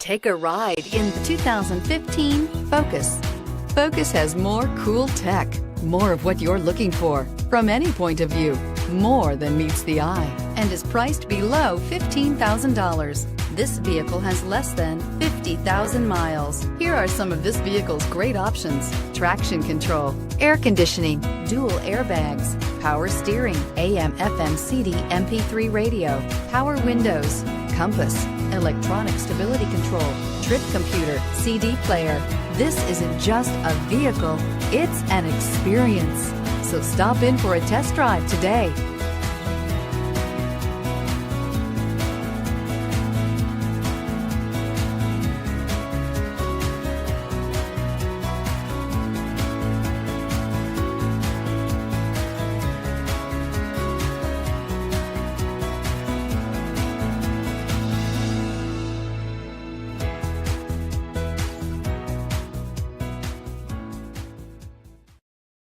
Take a ride in the 2015 Focus. Focus has more cool tech, more of what you're looking for from any point of view, more than meets the eye, and is priced below $15,000. This vehicle has less than 50,000 miles. Here are some of this vehicle's great options: traction control, air conditioning, dual airbags, power steering, AM/FM CD MP3 radio, power windows, compass, electronic stability control, trip computer, CD player. This isn't just a vehicle, it's an experience. So stop in for a test drive today.